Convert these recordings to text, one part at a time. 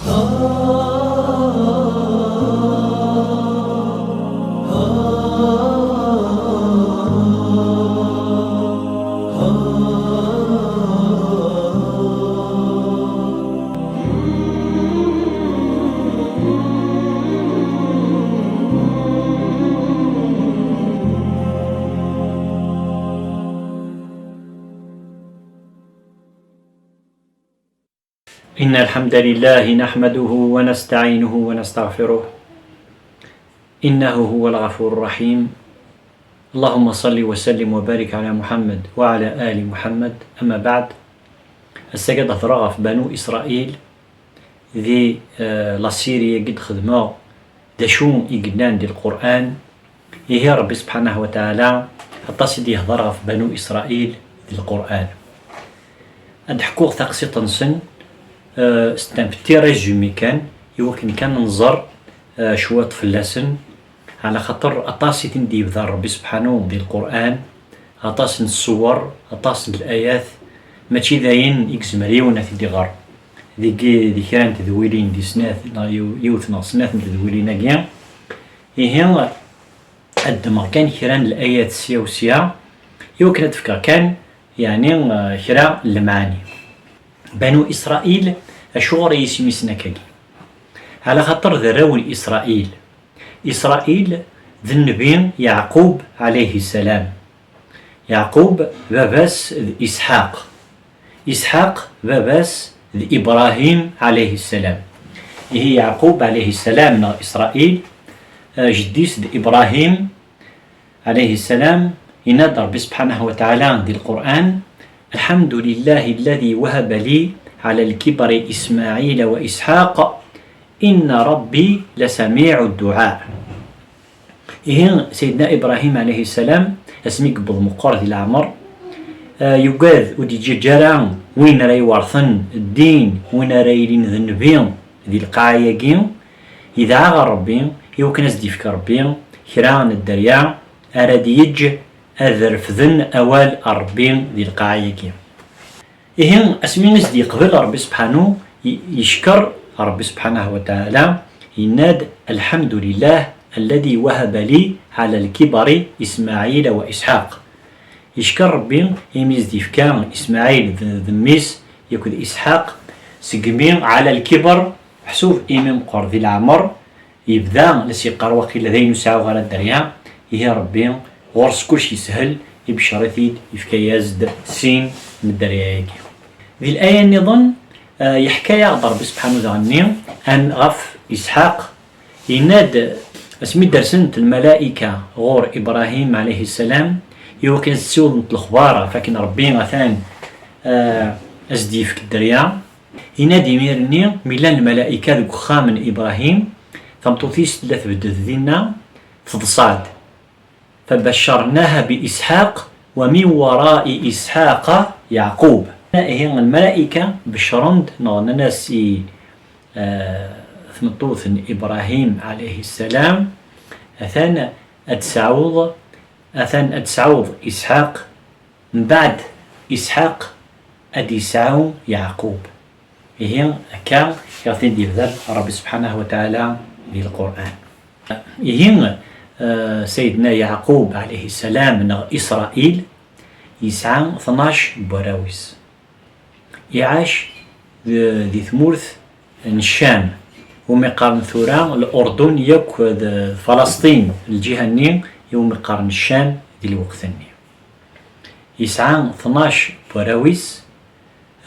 إن الحمد لله نحمده ونستعينه ونستغفره إنه هو الغفور الرحيم. اللهم صل وسلم وبارك على محمد وعلى آل محمد. أما بعد، السجد ثرغف بنو إسرائيل ذي لاسيريا قد خدمه دشوم إجنان دي القرآن يهي ربي سبحانه وتعالى التصد يهضرغف بنو إسرائيل ذي القرآن أدحكوغ ثقسي تنسن استنفتي ريزومي كان ننظر شوية فلاسن على خاطر أطاسي تندي بذا ربي سبحانه ذي القرآن أطاس الصور أطاس الآيات ماشي ذاين إكس مليون في دي غار ذي كان تذويلين دي سناث يوثنا سناث تذويلين أجيان إيهان الدماغ كان كيران الآيات سيا وسيا يمكن تفكر كان يعني كرا المعاني بنو إسرائيل أشغر يسمي سنكاكي على خاطر ذراول إسرائيل ذي النبي يعقوب عليه السلام. يعقوب باباس إسحاق باباس ذي إبراهيم عليه السلام. هي يعقوب عليه السلام من إسرائيل جديس ذي إبراهيم عليه السلام. ينادر سبحانه وتعالى ذي القرآن: الحمد لله الذي وهب لي على الكبر إسماعيل وإسحاق إن ربي لسميع الدعاء. إيه سيدنا إبراهيم عليه السلام اسميك بالمقر ذي العمر يقاذ ودي جران وين راي ورثن الدين وين راي لين ذنبين ذي القايقين إذا عغى ربي يوكن أزديفك ربي كران الدريا أراد يج أذرفذن أوال أربين ذي القايقين. إيه اسمين أزدي قبل ربي سبحانه يشكر ربي سبحانه وتعالى يناد: الحمد لله الذي وهب لي على الكبر إسماعيل وإسحاق. يشكر ربي يميز ديفكان إسماعيل ذميس يكون إسحاق سقمين على الكبر حسوف إمام قرذي العمر يبدا لسيقر وقيل ذي نسعو على الدريا. هي ربي غرس كلشي سهل يبشرثيد يفكيازد سين من الدريا. ذي الآية النظام يحكي يغضر ربي سبحانه وتعالى أن غف إسحاق يناد اسمي درسنة الملائكة غور إبراهيم عليه السلام يوكن سيول مثل الخبارة فكن ربي مثلا أزديف كالدريا ينادي ميرني ميلان الملائكة ذو خامن إبراهيم ثمتوثيس ثلاث بدذينا فضصاد فبشرناها بإسحاق ومن وراء إسحاق يعقوب. هي الملائكة بشرند ناس ثمطوث إبراهيم عليه السلام أثان أتسعوض إسحاق من بعد إسحاق أديسعو يعقوب. هي كان يعطين دي بذل رب سبحانه وتعالى بالقرآن. هي سيدنا يعقوب عليه السلام من إسرائيل يسعى 12 براويس يعاش ذي ثمورث الشام ومقارن ثورا الأردن يك فلسطين الجهة النين يوم مقارن الشام ذي الوقت النين يسعى 12 براويس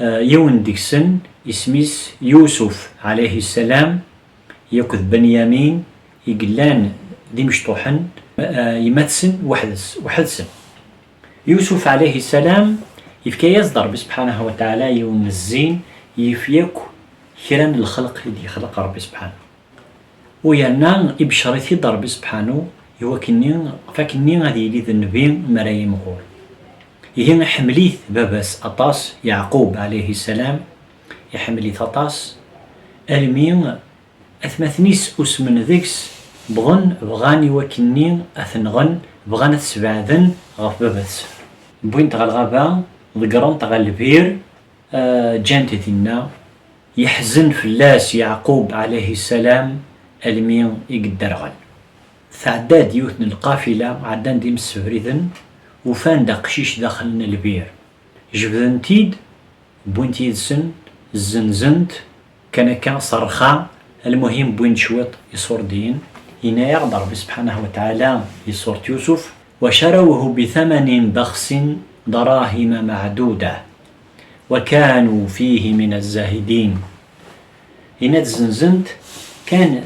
يون ديكسن اسميس يوسف عليه السلام يكذ بنيامين يقلان ذي مشطوحن يمثسن وحدسن. يوسف عليه السلام يفكي يصدر سبحانه وتعالى يوم الزين يفيك خيران الخلق اللي خلق ربي سبحانه ويانا يبشرثي ضرب سبحانه فكني غادي يلي النبي مرايم غور. هي حمليث باباس أطاس يعقوب عليه السلام يحمليث أطاس المين أثمثنيس أسمن ذيكس بغاني وكنين أثنغن بغان تسبعذن غف باباس بوين تغا الغابة ذقران تغا البير جانت ذينا يحزن فلاس يعقوب عليه السلام المين يقدرغل فعداد يوثن القافلة عدان ديم السفريذن وفان دا قشيش داخلنا البير جبذن تيد بوين تيدسن زنزنت كان صرخا المهم بوين شويط يصور دين هنا يقدر ربي سبحانه وتعالى يصور يوسف وشروه بثمن بخس دراهم معدودة وكانوا فيه من الزاهدين. هنا زنزنت كان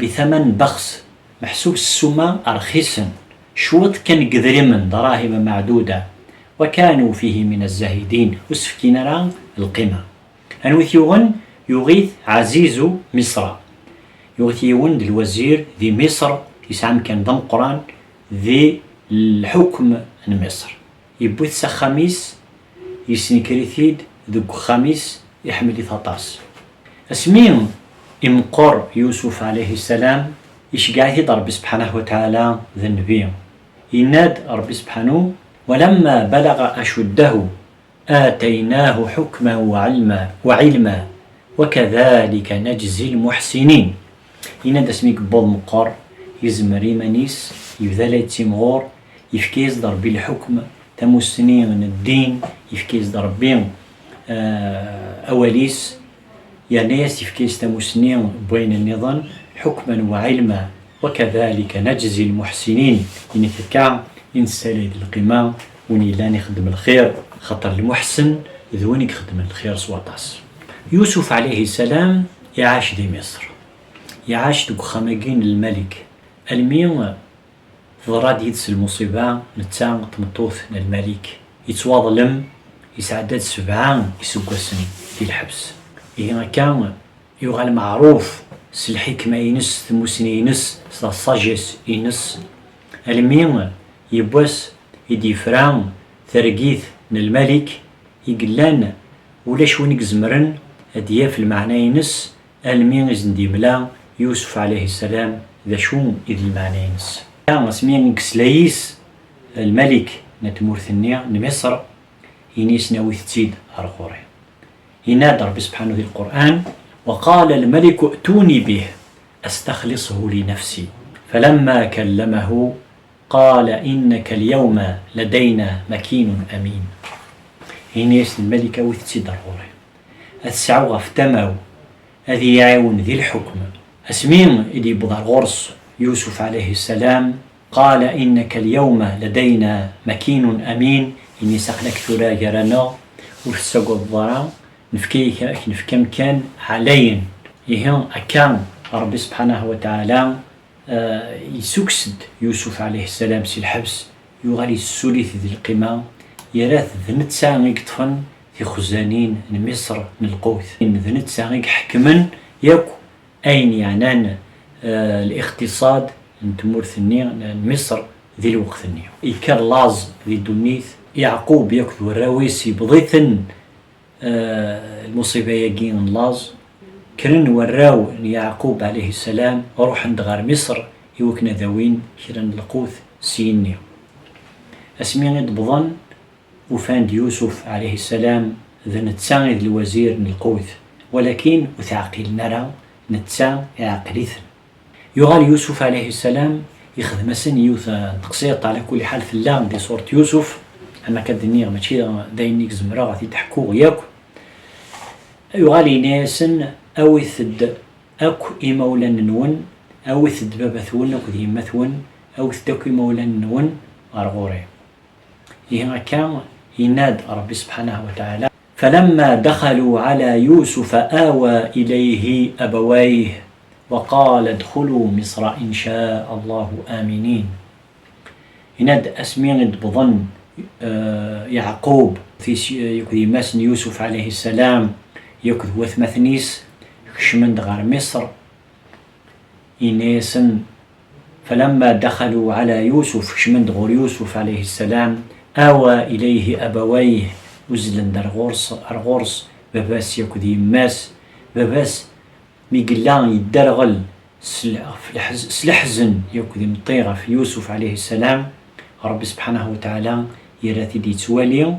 بثمن بخس محسوب السمة أرخيصا شوط كان قذرمن دراهم معدودة وكانوا فيه من الزاهدين وسفكين راه القيمة أنوث يغيث عزيز مصر يغيث يوند الوزير ذي مصر يسعم كان ضم قران ذي الحكم مصر يبوث خميس يسنكريثيد ذو خميس يحمل ثطاس اسمين امقر يوسف عليه السلام يشقعه ربي سبحانه وتعالى ذا النبي يناد ربي سبحانه ولما بلغ أشده آتيناه حكما وعلما وكذلك نجزي المحسنين. يناد اسميك بود مقر يزمري منيس يذلي تيمغور يفكيز ضربي الحكم تمسنين الدين يفكيز ضربي أوليس ناس يفكيز تمسنين بين النظام حكما وعلما وكذلك نجزي المحسنين. إن تكا إنسالي القيمة وني لا نخدم الخير خطر المحسن ذوني خدم الخير سواطاس. يوسف عليه السلام يعاش دي مصر يعاش دوك خماقين الملك المين ضراد يدس المصيبة نتاع تمطوث الملك يتواظلم يسعدد 7 يسوقسن في الحبس. كان يغال معروف الحكمة ينس ثموسني ينس الصاجس ينس المين يبوس يدي فران ثرقيث الملك يقلان ولاش ونك زمرن هدية في المعنى ينس المين زندي ملا يوسف عليه السلام ذا شون إذ المعنى ينس كان اسمين كسلايس الملك نتمورثني نمصر ينيس ناوي تسيد أرخوري ينادى ربي سبحانه في القرآن وقال الملك ائتوني به أستخلصه لنفسي فلما كلمه قال إنك اليوم لدينا مكين أمين. ينيس الملك وثتسيد أرخوري السعو غفتمو هذه يعاون ذي الحكم اسمين إدي بضع غرس يوسف عليه السلام قال إنك اليوم لدينا مكين أمين إني سخنك ثرا جرانا وفسقو الضرا نفكم كان علين يهان أكام ربي سبحانه وتعالى يسكسد يوسف عليه السلام سي الحبس يغالي السوليث ذي القمة يراث ذنت ساعيك طفن في خزانين مصر القوث ذنت ساعيك حكما ياكو أين يعنان الاقتصاد نتمورثني مصر ذي الوقت إيكار لاز ذي دونيث يعقوب ياكذو الراويسي بضيثن المصيبة يجين لاز كرن وراو يعقوب عليه السلام روح عند غار مصر يوكنا ذوين كرن القوث سيني اسمين بظن وفاند يوسف عليه السلام ذا نتساعد الوزير القوث ولكن وثاقيل نرى نتساع يعقليثن يغال يوسف عليه السلام يخدم سن يوث تقسيط على كل حال في اللام دي صورة يوسف أما كدنيا ماشي داينيك زمرا غادي تحكو ياكو يغالي ناسن أو يثد أكو إمولا نون أو يثد بابا ثون أكو ذي مثون أو يثد إمولا نون أرغوري إيه كان يناد ربي سبحانه وتعالى فلما دخلوا على يوسف آوى إليه أبويه وقال ادخلوا مصر إن شاء الله آمنين. يناد أسمين بظن يعقوب في يكذي مسن يوسف عليه السلام يكذ وثمثنيس خشمن غار مصر إنيسن فلما دخلوا على يوسف خشمن غور يوسف عليه السلام آوى إليه أبويه وزلن در غرس باباس يكذي ماس باباس ميقلان يدرغل سلحزن يكذي مطيرة في يوسف عليه السلام رب سبحانه وتعالى يراتي دي توالي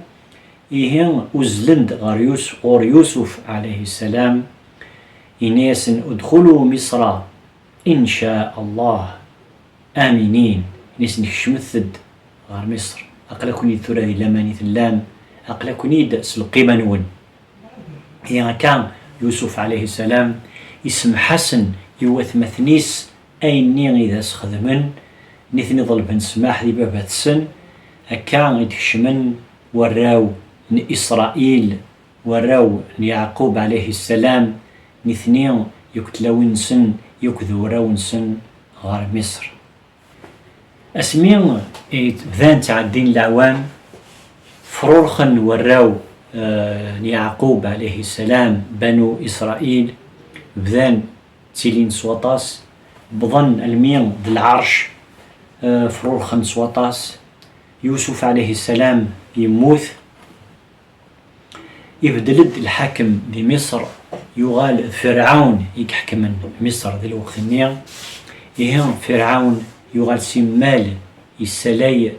إيه أزلند غور يوسف عليه السلام إناس ادخلوا مصر إن شاء الله آمنين. ناس نكشمثد غار مصر أقلكني ثورة لماني ثلام أقلكني دأس القيمانون. هي كان يوسف عليه السلام اسم حسن يوث مثنيس أيني إذا سخدمن نثني ظلبن سماح ذي بابات السن أكان يتكشمن وراو إسرائيل وراو يعقوب عليه السلام نثنين يكتلون سن يكذورون سن غار مصر. أسمين بذان تعدين العوام فرورخن وراو يعقوب عليه السلام بنو إسرائيل بذان تيلين سوطاس بظن المين بالعرش فرورخن سوطاس يوسف عليه السلام يموت يبدلد الحاكم دي مصر يغال فرعون يحكم مصر ذي الوقت النير يهم فرعون يغال سمال يسلاي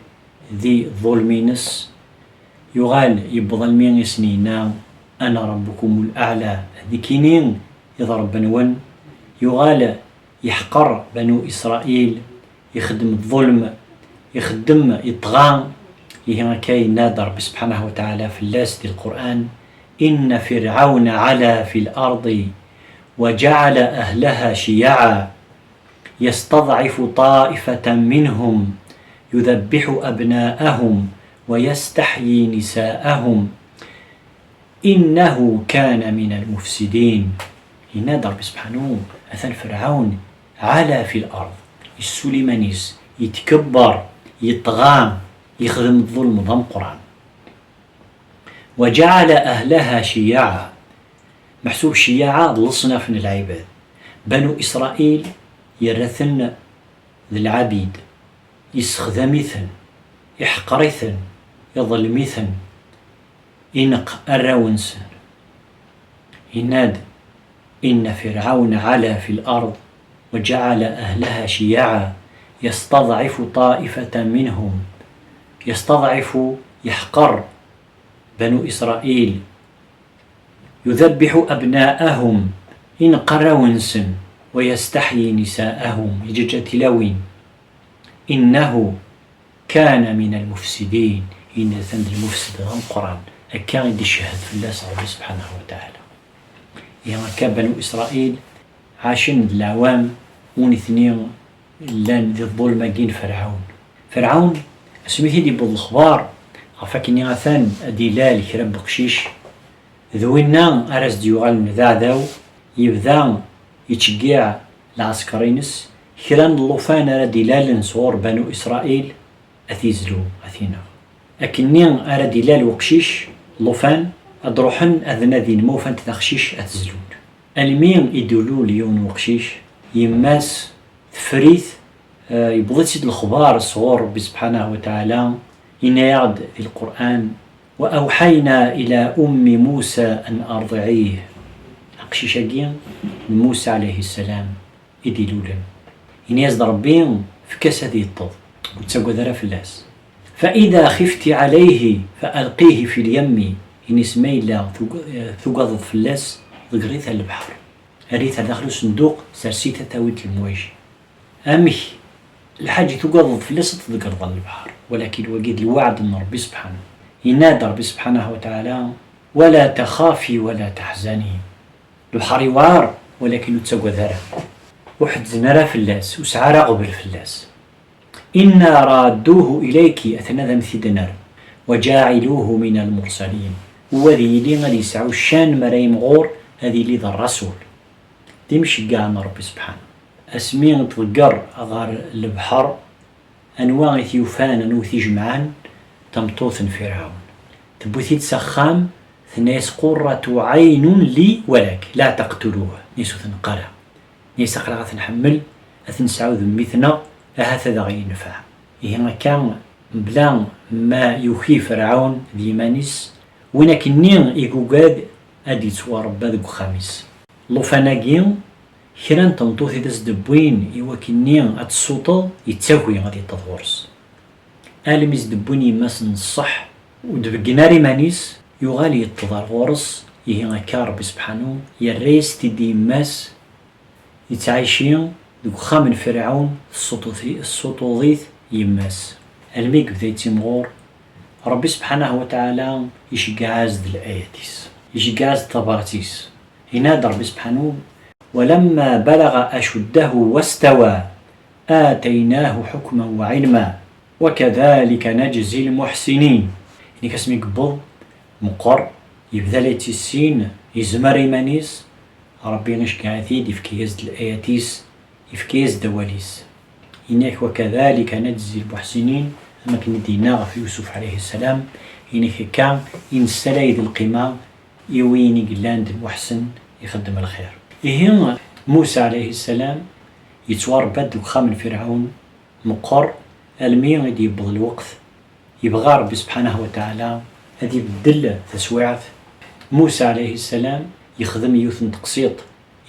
ذي ظلمينس يغال يبظلمين يسنينا أنا ربكم الأعلى ذكينين يضرب بنون يغال يحقر بنو إسرائيل يخدم الظلم يخدم يطغى يهما كاي نادر سبحانه وتعالى في اللاس دي القرآن إن فرعون علا في الأرض وجعل أهلها شيعا يستضعف طائفة منهم يذبح أبناءهم ويستحيي نساءهم إنه كان من المفسدين. ينادر سبحانه أثن فرعون علا في الأرض السليمانيس يتكبر يطغى يخدم الظلم ضم قرآن وجعل أهلها شيعا محسوب شيعا لصنف من العباد بنو إسرائيل يرثن للعبيد يسخذمثن يحقرثن يظلمثن إنق الرونسن يناد إن فرعون علا في الأرض وجعل أهلها شيعا يستضعف طائفة منهم يستضعف يحقر بنو إسرائيل يذبح أبناءهم إن قرونسن ويستحيي نساءهم يجتلوين إنه كان من المفسدين. إن ثند المفسد هم قرآن أكان دي الشهد في الله سبحانه وتعالى. يعني كان بنو إسرائيل عاشن العوام ونثنين لان ذي الظلمة جين فرعون اسميه دي بالخبار عفاك إني غثان ديلال كرب بقشيش ذوينا أرز ديوغال نذاذاو يبذا يتشجع العسكرينس كران اللوفان أرى ديلال نصور بنو إسرائيل أثيزلو أثينا أكني أرى ديلال وقشيش لوفان أدروحن أذنا ذين موفان تنخشيش أتزلون المين يدولو ليون وقشيش يماس فريث يبغض سيد الخبار الصغور ربي سبحانه وتعالى إن يعد في القرآن وأوحينا إلى أم موسى أن أرضعيه أقشيشاقين موسى عليه السلام إدي لولا إن يزد ربين في كاس هذه الطب وتساقوا ذرا في اللاس فإذا خفت عليه فألقيه في اليم إن اسمي الله ثقظ في اللاس ذكريتها البحر هريتها داخل صندوق سرسيتها تاويت المواجه أمي الحاجة تقضض في اللصة تذكر ظل البحر ولكن وجد الوعد من ربي سبحانه ينادى ربي سبحانه وتعالى ولا تخافي ولا تحزني البحر يوار ولكن تسوى ذرة وحد زنرا في اللاس وسعرا قبل في اللاس إنا رادوه إليك أثنى ذمثي دنر وجاعلوه من المرسلين وذي لي غادي يسعو الشان مريم غور هذه لي ذا الرسول تمشي قاعنا ربي سبحانه أسمين تذكر غار البحر أنواع ثيوفان أنوثي جمعان تمطوث فرعون تبوثي تسخام ثناس قرة عين لي ولك لا تقتلوه نيسو ثنقرا نيسا قرا ثنحمل أثنسعو ذميثنا أهثذا غي نفع إهما كان بلا ما يخي فرعون ديمانيس ونكنين إيقوقاد أدي تسوى ربا ذو خامس لوفاناقين كران تمطوثي داس دبوين يوكنين أتسوطل يتساوي غادي تطورس ألميز دبوني ماس نصح ودبقناري مانيس يغالي يتضار غورس هكا ربي سبحانه يريس تدي ماس يتعايشين دوك خامن فرعون السطوضيث يماس الميك بدا يتمغور ربي سبحانه وتعالى يشقاز الآياتيس يشقاز طبراتيس هنا ربي سبحانه ولما بلغ أشده واستوى آتيناه حكما وعلما وكذلك نجزي المحسنين. يعني كاسمي قبل مقر يبدا ليتي السين يزمر يمانيس ربي نشكا ثيد يفكيز الآياتيس يفكيز دواليس إنك وكذلك نجزي المحسنين. أما كان دينا في يوسف عليه السلام إنك كان إنسلايد القيمة يويني قلاند المحسن يخدم الخير. إيه موسى عليه السلام يتوار بدو خامن فرعون مقر المين غادي يبغ الوقت يبغى ربي سبحانه وتعالى هذه يبدل تسويعث موسى عليه السلام يخدم يوثن تقسيط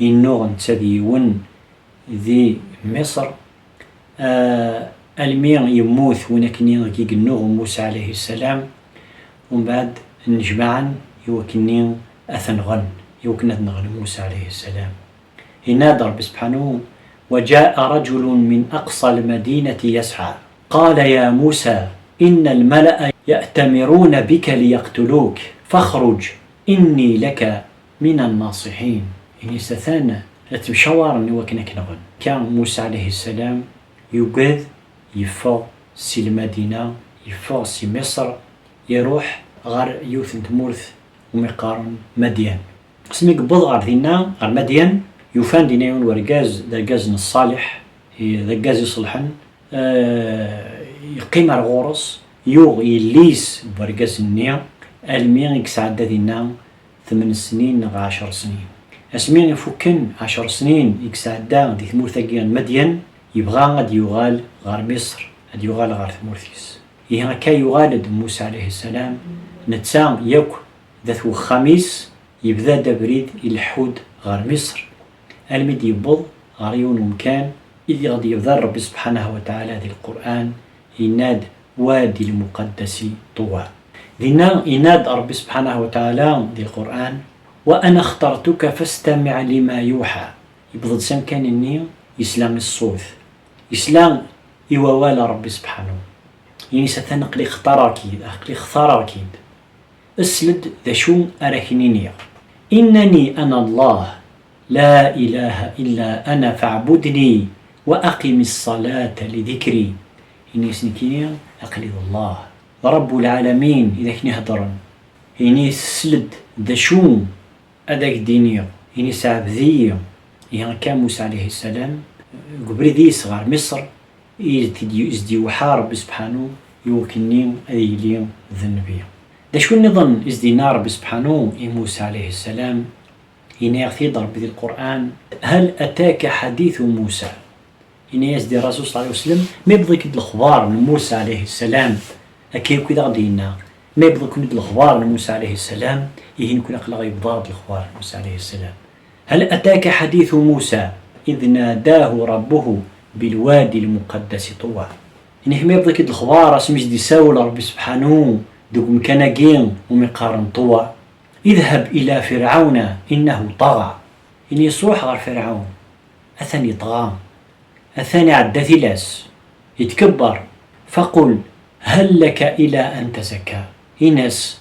إنو نتسديون ذي مصر المين يموت ونكني يقنوه موسى عليه السلام ومن بعد نجمعا يوكني أثنغن يوكنا نغن موسى عليه السلام. هنا ربي سبحانه وجاء رجل من أقصى المدينة يسعى قال يا موسى إن الملأ يأتمرون بك ليقتلوك فاخرج إني لك من الناصحين. يعني ستانا تمشوار وكنا كنغن كان موسى عليه السلام يقذ يفو سي المدينة يفو سي مصر يروح غار يوثن تمورث ومقارن مدين قسمي قبض غار ذينا غار مدين يوفان دينيون ورقاز دقاز الصالح دقاز يصلحن يقيم الغورس يوغ يليس برقاز النية المين يكسعد دينا 8 سنين 10 سنين اسمين يفكن 10 سنين يكسعد دي ثمورثاقيان مدين يبغى غاد يغال غار مصر غاد يغال غار ثمورثيس إيه كا يغالد موسى عليه السلام نتسا ياك ذات خميس يبدا دبريد الحود غار مصر الميد يبض غار يون مكان إذ غادي يبدا ربي سبحانه وتعالى ذي القرآن يناد وادي المقدس طوى ذينا يناد ربي سبحانه وتعالى ذي القرآن وأنا اخترتك فاستمع لما يوحى يبضد سام كان النية يسلام الصوت إسلام يوال ربي سبحانه يعني ستنقلي اختار أكيد اسلد ذا شو أركنينيا إنني أنا الله لا إله إلا أنا فاعبدني وأقم الصلاة لذكري. إني سنكينيا أقلد الله رب العالمين إذا كني هدرن إني سلد ذا شو أداك دينيا إني سعبذية يعني كان موسى عليه السلام قبل ذي صغار مصر يزدي وحارب سبحانه يوكنين أذيليم ذنبيا دا شو النظام إزدينا ربي سبحانه موسى عليه السلام ينيغثي ضرب ذي القرآن هل أتاك حديث موسى إني يزدي الرسول صلى الله عليه وسلم ما يبغي كد الأخبار من موسى عليه السلام أكيد كذا غدينا ما يبغي كد الأخبار من موسى عليه السلام يهين كل أخلاق يبضاد الأخبار موسى عليه السلام هل أتاك حديث موسى إذ ناداه ربه بالوادي المقدس طوى. يعني ما يبغي كد الأخبار اسمش دي ساول ربي سبحانه دوك مكاناكين ومقارن طوى اذهب إلى فرعون إنه طغى. يعني يصوح غير فرعون أثني طغى الثاني عدى ثلاث يتكبر فقل هل لك إلى أن تزكى. ناس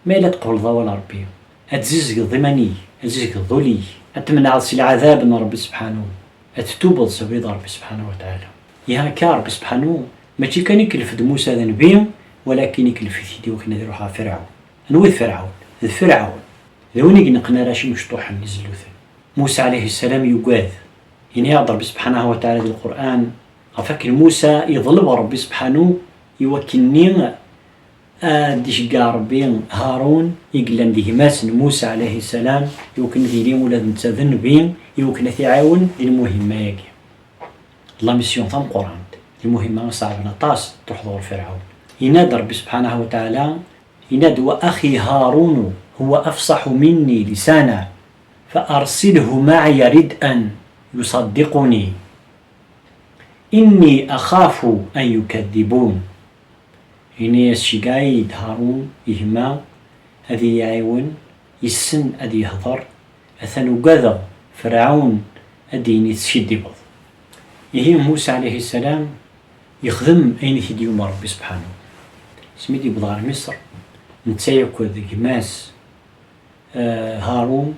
ما لا تقبل ضوال ربي أتززق ضمني أتززق ذولي أتمنع العذاب من ربي سبحانه أتتوب لسبيض ربي سبحانه وتعالى. يهكا ربي سبحانه ماشي كان يكلف موسى ذا نبي ولكن يكلف ثيدي وكنا نديروها فرعون نوذ فرعون ذوني نقنا راشي مشطوح نزلوث موسى عليه السلام يقاذ يعني يعض ربي سبحانه وتعالى القرآن أفكر موسى يظلم ربي سبحانه يوكلني ديش ربي هارون يقلن ديه ماسن موسى عليه السلام يوكن ذيلين ولا نتذن بين يوكن ثيعاون المهمة يجي الله ميسيون ثم قرآن المهمة صعب نطاس تحضر فرعون ينادى ربي سبحانه وتعالى ينادى وأخي هارون هو أفصح مني لسانا فأرسله معي ردءا يصدقني إني أخاف أن يكذبون. إني الشقايد هارون إهما هذه يعيون يسن أدي يهضر أثنو قذا فرعون أدي يتشدي بض يهي موسى عليه السلام يخدم أين في ديوم ربي سبحانه سميدي بضغار مصر نتسيكو ذي ماس هارون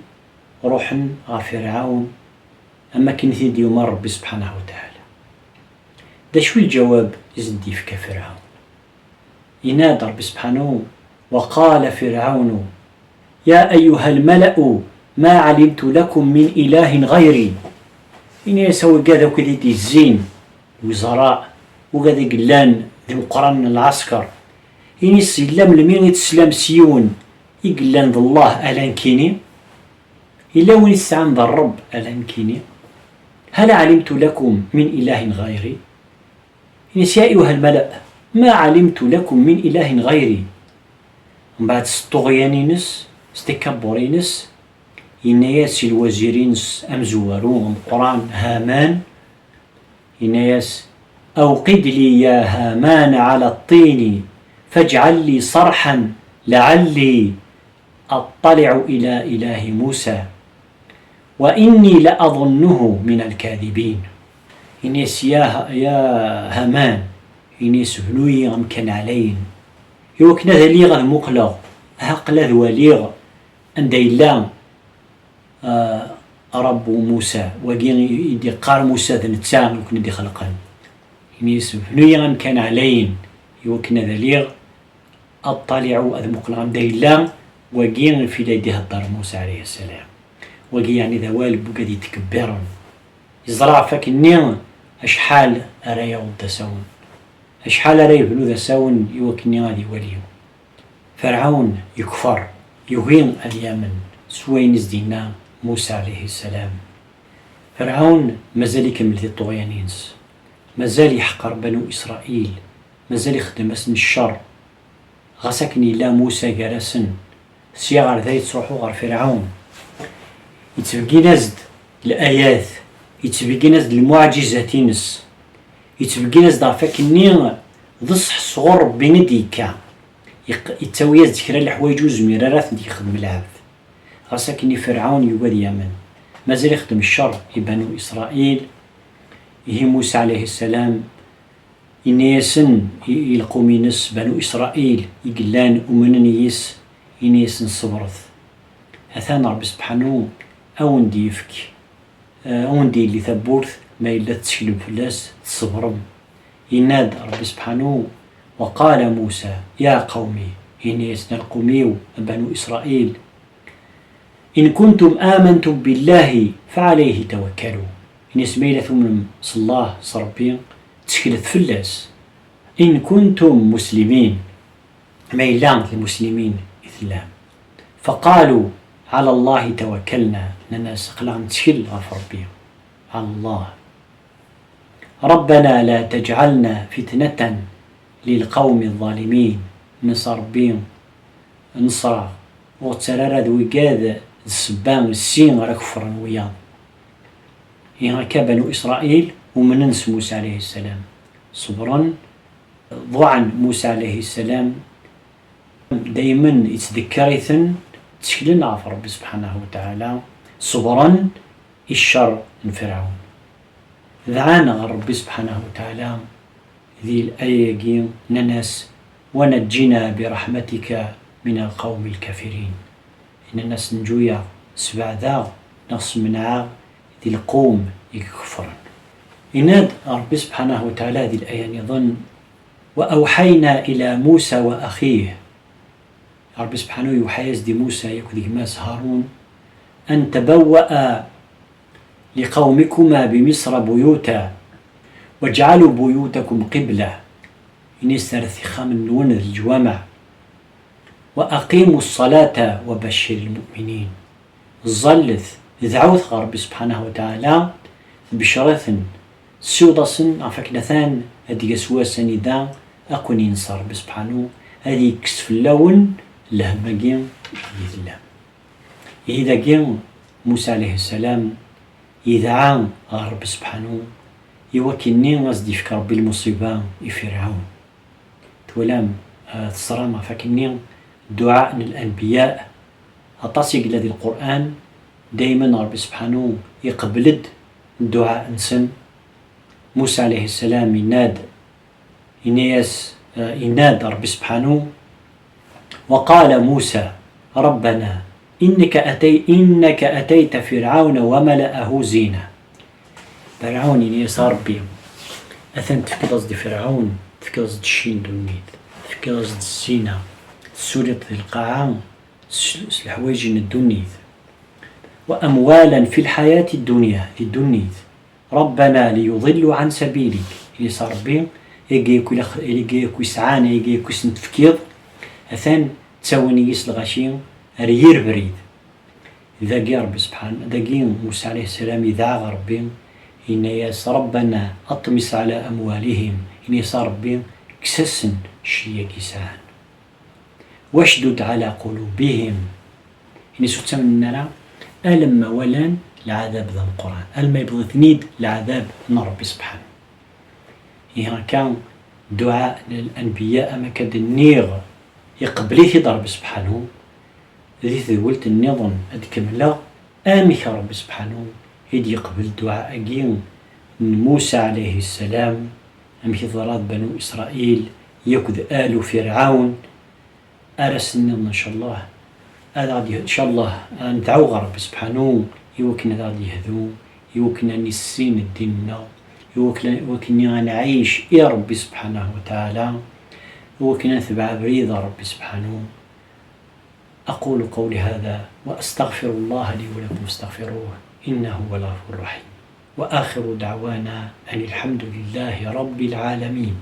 روحا فرعون أما كنثي ديوم ربي سبحانه وتعالى دا شو الجواب يزندي في كفرعون ينادى ربي سبحانه وقال فرعون يا أيها الملأ ما علمت لكم من إله غيري إن يسوي قاذا وكذي دي الزين وزراء وقاذا قلان ذي مقرن العسكر إن يسلم لمين يتسلم سيون يقلان ذا الله ألان كيني إلا وين يستعان ذا الرب ألان كيني هل علمت لكم من إله غيري إن يا أيها الملأ ما علمت لكم من إله غيري من بعد ستغيانينس ستكبرينس إنياس الوزيرينس أمزوارون القرآن هامان إنياس أوقد لي يا هامان على الطين فاجعل لي صرحا لعلي أطلع إلى إله موسى وإني لأظنه من الكاذبين إنيس يا هامان إنيس بنوي غمكن علين يوكنا ذليغ المقلغ هقل ذواليغ عند إلا رب موسى وقين يدي قار موسى ذنتسان وكنا دي خلقان إنيس بنوي غمكن علين يوكنا ذليغ أطلعوا أذ مقلغ عند إلا وقين في ليدي هدار موسى عليه السلام وقين يعني ذوال بقى دي تكبرون يزرع فاكنين أشحال أرايا ودسون أشحال أرايا بلو ذسون يوكني غادي وليو فرعون يكفر يهين اليمن سوين زدينا موسى عليه السلام فرعون مازال يكمل في الطغيانينس مازال يحقر بنو إسرائيل مازال يخدم اسم الشر غسكني لا موسى جرسن سيغر ذي تروحو غير فرعون يتبقي نزد الآيات يتبقي نزد المعجزاتينس يتبقي نزد عفاكني ضصح صغر بنديكا يتسوي ذكرى الحوايج وزميرات دي يخدم العبد غسكني فرعون يقول يمن مازال يخدم الشر بنو إسرائيل يهي موسى عليه السلام إنيسن يلقوا مينس بنو إسرائيل يقلان ومننيس إنيسن صبرث أثان رب سبحانه أون دي يفك أون دي اللي ثبورث ما إلا تشكلوا فلاس تصبرم يناد رب سبحانه وقال موسى يا قومي إنيسن القوميو بنو إسرائيل إن كنتم آمنتم بالله فعليه توكلوا إنيس ميلة ثم صلاه صربين تشكلت فلاس إن كنتم مسلمين ميلان المسلمين إثلام فقالوا على الله توكلنا لنا سقلان تشكل غفر بهم على الله ربنا لا تجعلنا فتنة للقوم الظالمين نصر بهم نصر وتسرر ذوي السبان السين غير كفرا وياه هكا بنو إسرائيل ومننس موسى عليه السلام صبرا ضوعا موسى عليه السلام دايما يتذكريثن تشكلنا عف ربي سبحانه وتعالى صبرا الشر من فرعون ذعانا ربي سبحانه وتعالى ذي الآية ننس ونجنا برحمتك من القوم الكافرين إن الناس نجويا سبع ذا نقص منع ذي القوم يكفرن إناد ربي سبحانه وتعالى ذي الآية نظن وأوحينا إلى موسى وأخيه ربي سبحانه يوحيز دي موسى يكذي ماس هارون أن تبوأ لقومكما بمصر بيوتا واجعلوا بيوتكم قبلة إن يسترثخا من نون الجوامع وأقيموا الصلاة وبشر المؤمنين الظلث ذعوث ربي سبحانه وتعالى بشرث سودسن عفكنثان هذه سواسن إذا أكون ينصر ربي سبحانه هذه كسف اللون لهمجين يذلم إذا جين موسى عليه السلام إذا عام رب سبحانه يوكلني غزدي فكر بالمصيبة فرعون تولام تصرام فكني دعاء الأنبياء أتصق الذي القرآن دائما ربي سبحانه يقبلد الدعاء نسن. موسى عليه السلام يناد ربي سبحانه وقال موسى ربنا إنك أتيت فرعون وملأه زينة. فرعون إنياس ربي أثن تفكر قصد فرعون، تفكر قصد الشين دونيت، تفكر قصد الزينة، السوريط ذي القاعة، الحوايج الدونيت، وأموالا في الحياة الدنيا في الدنيت، ربنا ليضلوا عن سبيلك. إنياس ربي يجيكو يسعان يجيكو سنتفكير أثن تساوني يسلغاشين ريير بريد. إذا جاء ربي سبحانه إذا جاء موسى عليه السلام إذا ربي إن ياس ربنا أطمس على أموالهم إن ياس ربي كسسن شيا كيسان واشدد على قلوبهم إن سوتسم النار ألم ولان العذاب ذا القرآن ألم يبغى ثنيد العذاب من ربي سبحانه. إيه كان دعاء للأنبياء ما كاد النيغ يقبليه ربي سبحانه ذي ذولت النظم أدكملا آمك ربي سبحانه يدي يقبل دعاء جين موسى عليه السلام أمك ضرات بنو إسرائيل يكذ آل فرعون أرس النظم إن شاء الله إن شاء الله ندعو ربي سبحانه يوكنا غادي يهذو يوكنا نسين الدين يوكنا نعيش يا ربي سبحانه وتعالى يوكنا نتبع بريد ربي سبحانه. أقول قولي هذا وأستغفر الله لي ولكم استغفروه إنه هو الغفور الرحيم. وآخر دعوانا أن الحمد لله رب العالمين.